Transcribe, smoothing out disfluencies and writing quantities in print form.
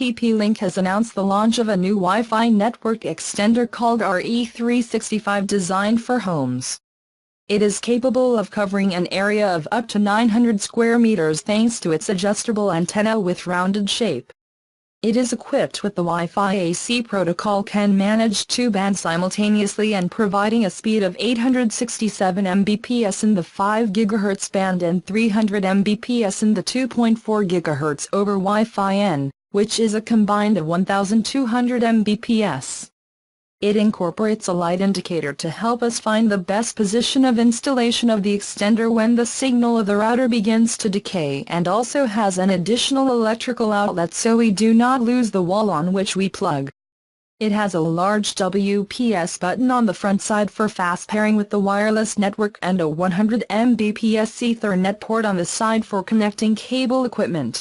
TP-Link has announced the launch of a new Wi-Fi network extender called RE365 designed for homes. It is capable of covering an area of up to 900 square meters thanks to its adjustable antenna with rounded shape. It is equipped with the Wi-Fi AC protocol, can manage two bands simultaneously and providing a speed of 867 Mbps in the 5 GHz band and 300 Mbps in the 2.4 GHz over Wi-Fi N, which is a combined of 1200 Mbps. It incorporates a light indicator to help us find the best position of installation of the extender when the signal of the router begins to decay, and also has an additional electrical outlet so we do not lose the wall on which we plug. It has a large Wps button on the front side for fast pairing with the wireless network and a 100 Mbps Ethernet port on the side for connecting cable equipment.